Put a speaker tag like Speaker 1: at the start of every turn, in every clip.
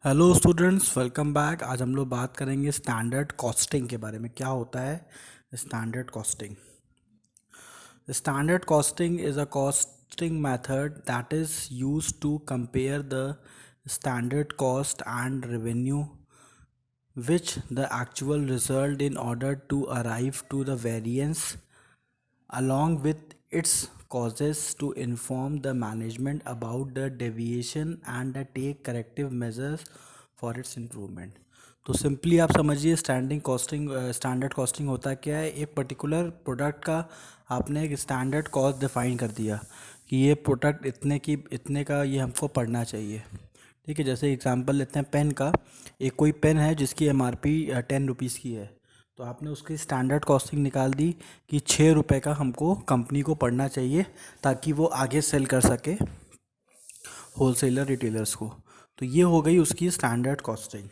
Speaker 1: Hello students, welcome back. आज हम लोग बात करेंगे स्टैंडर्ड कॉस्टिंग के बारे में। क्या होता है standard costing? Standard costing is a costing method that is used to compare the standard cost and revenue which the actual result in order to arrive to the variance along with its causes to inform the management about the deviation and take corrective measures for its improvement। तो simply आप समझिए standard costing होता क्या है। एक particular product का आपने एक स्टैंडर्ड कॉस्ट डिफाइन कर दिया कि ये प्रोडक्ट इतने का ये हमको पड़ना चाहिए। ठीक है, जैसे एग्जांपल लेते हैं पेन का। एक कोई पेन है जिसकी एमआरपी 10 रुपीज़ की है, तो आपने उसकी स्टैंडर्ड कॉस्टिंग निकाल दी कि 6 रुपये का हमको कंपनी को पड़ना चाहिए ताकि वो आगे सेल कर सके होलसेलर रिटेलर्स को। तो ये हो गई उसकी स्टैंडर्ड कॉस्टिंग।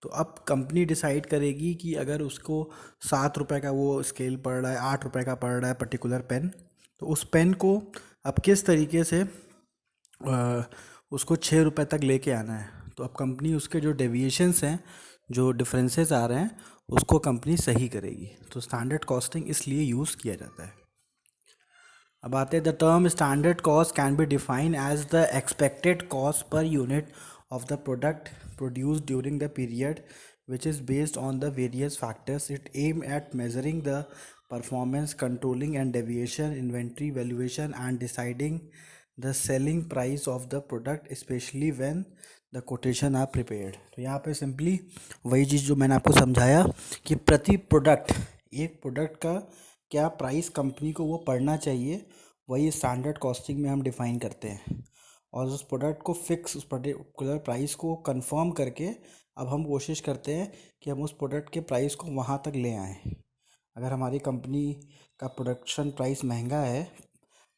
Speaker 1: तो अब कंपनी डिसाइड करेगी कि अगर उसको 7 रुपये का वो स्केल पड़ रहा है, 8 रुपये का पड़ रहा है पर्टिकुलर पेन, तो उस पेन को अब किस तरीके से उसको 6 रुपये तक लेके आना है। तो अब कंपनी उसके जो डेविएशंस हैं, जो डिफरेंसेस आ रहे हैं, उसको कंपनी सही करेगी। तो स्टैंडर्ड कॉस्टिंग इसलिए यूज़ किया जाता है। अब आते हैं the term standard cost can be define as the expected cost per unit of the product produced during the period, which is based on the various factors. It aim at measuring the performance, controlling and deviation, inventory valuation, and deciding the selling price of the product, especially when the quotation are prepared। तो यहाँ पे simply वही चीज़ जो मैंने आपको समझाया कि प्रति प्रोडक्ट, एक प्रोडक्ट का क्या प्राइस कंपनी को वो पड़ना चाहिए, वही स्टैंडर्ड कॉस्टिंग में हम डिफाइन करते हैं। और उस प्रोडक्ट को फिक्स, उस पर्टिकुलर प्राइस को कंफर्म करके अब हम कोशिश करते हैं कि हम उस प्रोडक्ट के प्राइस को वहाँ तक ले आएँ। अगर हमारी कंपनी का प्रोडक्शन प्राइस महंगा है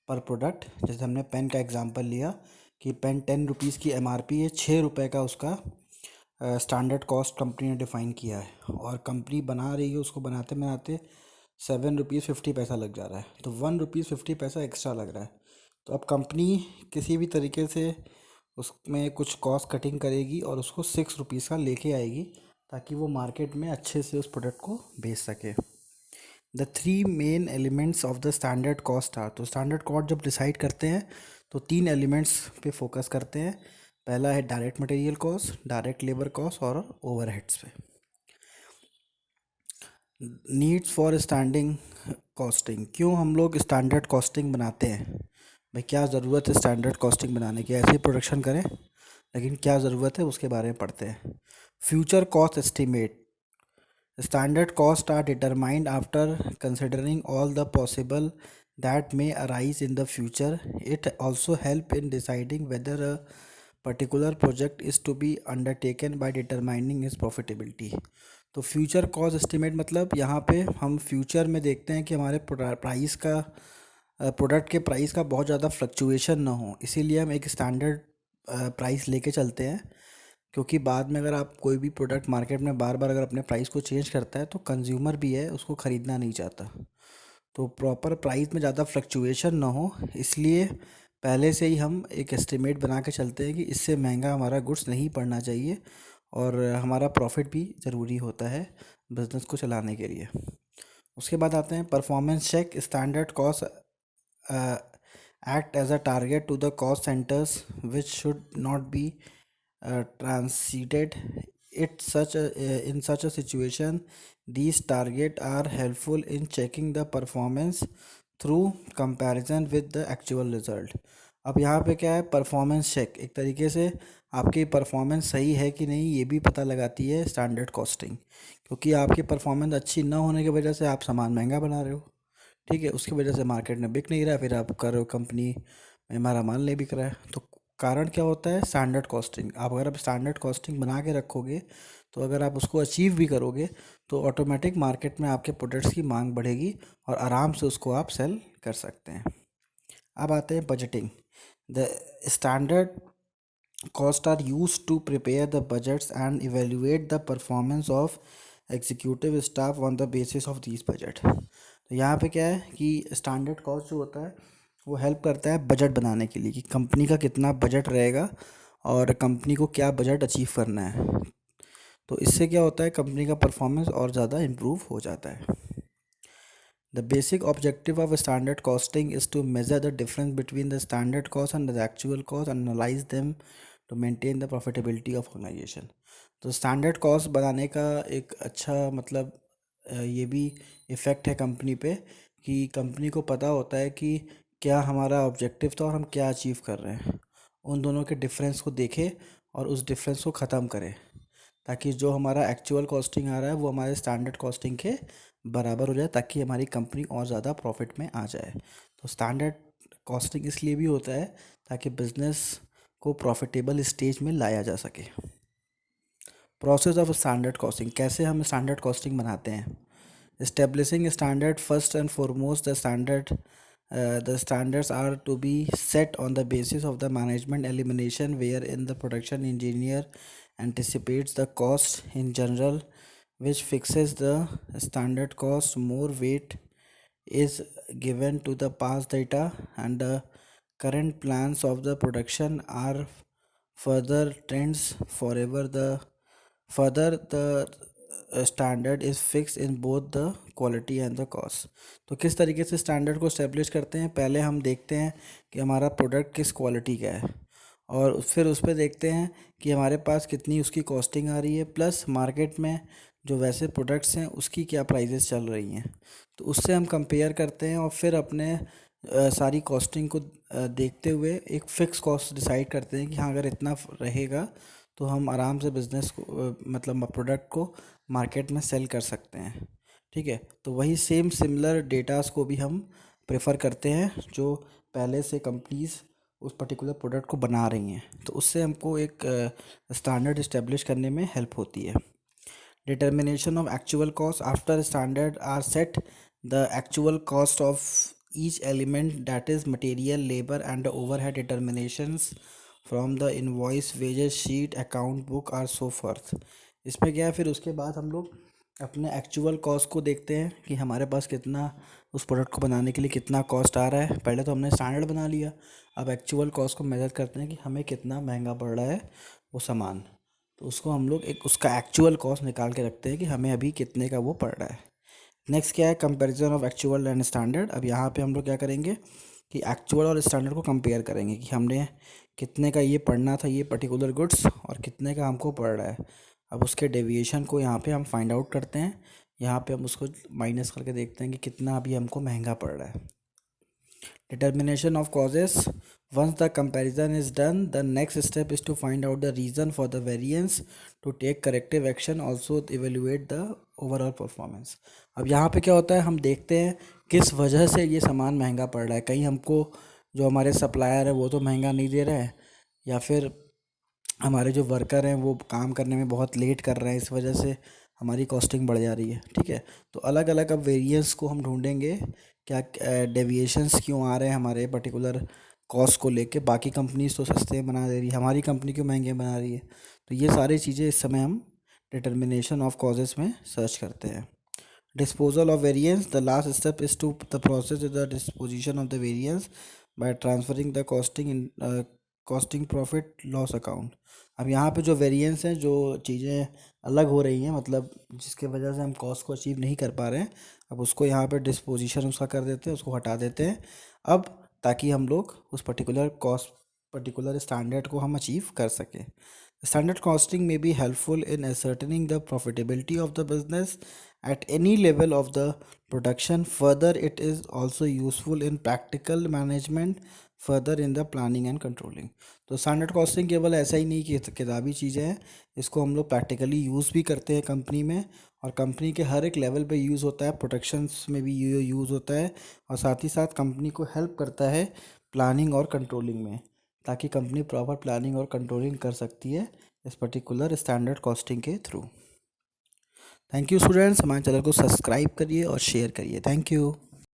Speaker 1: पर प्रोडक्ट, जैसे हमने पेन का एग्जांपल लिया कि पेन 10 रुपीज़ की एमआरपी है, 6 रुपये का उसका स्टैंडर्ड कॉस्ट कंपनी ने डिफ़ाइन किया है, और कंपनी बना रही है, उसको बनाते बनाते 7 रुपीज़ 50 पैसा लग जा रहा है, तो 1 रुपीज़ 50 पैसा एक्स्ट्रा लग रहा है। तो अब कंपनी किसी भी तरीके से उसमें कुछ कॉस्ट कटिंग करेगी और उसको 6 रुपीज़ का लेके आएगी ताकि वो मार्केट में अच्छे से उस प्रोडक्ट को बेच सके। The three main elements of the standard cost are, तो स्टैंडर्ड कॉस्ट जब डिसाइड करते हैं तो 3 एलिमेंट्स पे फोकस करते हैं। पहला है direct material cost, direct labour cost और ओवरहेड्स पे। नीड्स फॉर स्टैंडिंग कॉस्टिंग, क्यों हम लोग स्टैंडर्ड कॉस्टिंग बनाते हैं? भाई क्या ज़रूरत है स्टैंडर्ड कॉस्टिंग बनाने की? ऐसे ही प्रोडक्शन करें, लेकिन क्या ज़रूरत है उसके बारे में पढ़ते हैं। Future cost estimate, standard costs are determined after considering all the possible that may arise in the future. It also help in deciding whether a particular project is to be undertaken by determining its profitability। तो future cost estimate मतलब यहाँ पे हम future में देखते हैं कि हमारे प्राइस का, प्रोडक्ट के प्राइस का बहुत ज़्यादा फ्लक्चुएशन ना हो, इसीलिए हम एक स्टैंडर्ड प्राइस लेके चलते हैं। क्योंकि बाद में अगर आप कोई भी प्रोडक्ट मार्केट में बार बार अगर अपने प्राइस को चेंज करता है तो कंज्यूमर भी है उसको ख़रीदना नहीं चाहता। तो प्रॉपर प्राइस में ज़्यादा फ्लक्चुएशन ना हो, इसलिए पहले से ही हम एक एस्टिमेट बना के चलते हैं कि इससे महंगा हमारा गुड्स नहीं पड़ना चाहिए, और हमारा प्रॉफिट भी ज़रूरी होता है बिज़नेस को चलाने के लिए। उसके बाद आते हैं performance check. Standard cost act as a target to the cost centers which should not be transited. In such a situation, these targets are helpful in checking the performance through comparison with the actual result। अब यहाँ पे क्या है, performance check एक तरीके से आपकी performance सही है कि नहीं ये भी पता लगाती है स्टैंडर्ड कॉस्टिंग। क्योंकि आपकी परफॉर्मेंस अच्छी ना होने की वजह से आप सामान महंगा बना रहे हो, ठीक है, उसकी वजह से मार्केट में बिक नहीं रहा, फिर आप कर रहे हो कंपनी में हमारा माल नहीं बिक रहा है। तो कारण क्या होता है, स्टैंडर्ड कॉस्टिंग। आप अगर आप स्टैंडर्ड कॉस्टिंग बना के रखोगे, तो अगर आप उसको अचीव भी करोगे तो ऑटोमेटिक मार्केट में आपके प्रोडक्ट्स की मांग बढ़ेगी और आराम से उसको आप सेल कर सकते हैं। अब आते हैं budgeting. The standard costs are used to prepare the budgets and evaluate the performance of executive staff on the basis of these budget। तो यहाँ पे क्या है कि स्टैंडर्ड कॉस्ट जो होता है वो हेल्प करता है बजट बनाने के लिए कि कंपनी का कितना बजट रहेगा और कंपनी को क्या बजट अचीव करना है। तो इससे क्या होता है, कंपनी का परफॉर्मेंस और ज़्यादा इम्प्रूव हो जाता है। The basic objective of standard costing is to measure the difference between the standard cost and the actual cost and analyze them to maintain the profitability of organization. तो standard cost बनाने का एक अच्छा मतलब ये भी इफ़ेक्ट है company पे कि कंपनी को पता होता है कि क्या हमारा ऑब्जेक्टिव था और हम क्या अचीव कर रहे हैं। उन दोनों के डिफरेंस को देखे और उस डिफरेंस को ख़त्म करें, ताकि जो हमारा एक्चुअल कॉस्टिंग आ रहा है वो हमारे स्टैंडर्ड कॉस्टिंग के बराबर हो जाए, ताकि हमारी कंपनी और ज़्यादा प्रॉफिट में आ जाए। तो स्टैंडर्ड कॉस्टिंग इसलिए भी होता है ताकि बिजनेस को प्रॉफिटेबल स्टेज में लाया जा सके। प्रोसेस ऑफ स्टैंडर्ड कॉस्टिंग, कैसे हम स्टैंडर्ड कॉस्टिंग बनाते हैं। Establishing a standard, first and foremost, the standards are to be set on the basis of the management elimination, wherein the production engineer anticipates the cost in general, which fixes the standard cost. More weight is given to the past data, and the current plans of the production are further trends forever. The standard is fix in both the quality and the cost. तो किस तरीके से standard को establish करते हैं, पहले हम देखते हैं कि हमारा प्रोडक्ट किस क्वालिटी का है, और फिर उस पर देखते हैं कि हमारे पास कितनी उसकी कॉस्टिंग आ रही है, प्लस मार्केट में जो वैसे प्रोडक्ट्स हैं उसकी क्या प्राइजेस चल रही हैं। तो उससे हम कंपेयर करते हैं और फिर अपने सारी कॉस्टिंग को देखते हुए एक फ़िक्स कॉस्ट डिसाइड करते हैं कि हाँ अगर इतना रहेगा तो हम आराम से बिज़नेस को मतलब प्रोडक्ट को मार्केट में सेल कर सकते हैं। ठीक है, तो वही सेम सिमिलर डेटास को भी हम प्रेफर करते हैं जो पहले से कंपनीज उस पर्टिकुलर प्रोडक्ट को बना रही हैं। तो उससे हमको एक स्टैंडर्ड इस्टेब्लिश करने में हेल्प होती है। Determination of actual cost, after standard are set, the actual cost of each element, that is material, labor and overhead determinations from the invoice, wages sheet, account book are so forth। इसमें क्या है, फिर उसके बाद हम लोग अपने actual cost को देखते हैं कि हमारे पास कितना उस प्रोडक्ट को बनाने के लिए कितना कॉस्ट आ रहा है। पहले तो हमने स्टैंडर्ड बना लिया, अब एक्चुअल कॉस्ट को मेजर करते हैं कि हमें कितना महंगा पड़ रहा है वो सामान। तो उसको हम लोग एक उसका एक्चुअल कॉस्ट निकाल के रखते हैं कि हमें अभी कितने का वो पड़ रहा है। नेक्स्ट क्या है, comparison of actual and standard. अब यहाँ पे हम लोग क्या करेंगे कि एक्चुअल और स्टैंडर्ड को कंपेयर करेंगे कि हमने कितने का ये पढ़ना था ये पर्टिकुलर गुड्स और कितने का हमको पड़ रहा है। अब उसके डेविएशन को यहाँ पे हम फाइंड आउट करते हैं, यहाँ पे हम उसको माइनस करके देखते हैं कि कितना अभी हमको महंगा पड़ रहा है। Determination of causes. Once the comparison is done, the next step is to find out the reason for the variance, to take corrective action, also evaluate the overall performance। अब यहाँ पे क्या होता है, हम देखते हैं किस वजह से ये सामान महंगा पड़ रहा है। कहीं हमको जो हमारे सप्लायर है वो तो महंगा नहीं दे रहा है, या फिर हमारे जो वर्कर हैं वो काम करने में बहुत लेट कर रहे हैं, इस वजह से हमारी कॉस्टिंग बढ़ जा रही है। ठीक है, तो अलग अलग अब वेरिएंस को हम ढूंढेंगे, क्या डेविएशंस क्यों आ रहे हैं हमारे पर्टिकुलर कॉस्ट को लेके। बाकी कंपनीज तो सस्ते बना दे रही है, हमारी कंपनी क्यों महंगे बना रही है। तो ये सारी चीज़ें इस समय हम डिटर्मिनेशन ऑफ कॉजेज़ में सर्च करते हैं। Disposal of variance. The last step is to the process is the disposition of the variance by transferring the costing profit loss account। अब यहाँ पे जो वेरिएंस हैं, जो चीज़ें अलग हो रही हैं, मतलब जिसके वजह से हम कॉस्ट को अचीव नहीं कर पा रहे हैं, अब उसको यहाँ पे डिस्पोजिशन उसका कर देते हैं, उसको हटा देते हैं अब, ताकि हम लोग उस पर्टिकुलर स्टैंडर्ड को हम अचीव कर सकें। Standard costing may be helpful in ascertaining the profitability of the business at any level of the production. Further, it is also useful in practical management, further in the planning and controlling। तो standard costing केवल ऐसा ही नहीं कि किताबी चीज़ें हैं, इसको हम लोग प्रैक्टिकली यूज़ भी करते हैं कंपनी में, और कंपनी के हर एक लेवल पे यूज़ होता है। प्रोडक्शंस में भी ये यूज़ होता है, और साथ ही साथ कंपनी को हेल्प करता है प्लानिंग और कंट्रोलिंग में, ताकि कंपनी प्रॉपर प्लानिंग और कंट्रोलिंग कर सकती है इस पर्टिकुलर स्टैंडर्ड कॉस्टिंग के थ्रू। थैंक यू स्टूडेंट्स, हमारे चैनल को सब्सक्राइब करिए और शेयर करिए। Thank you.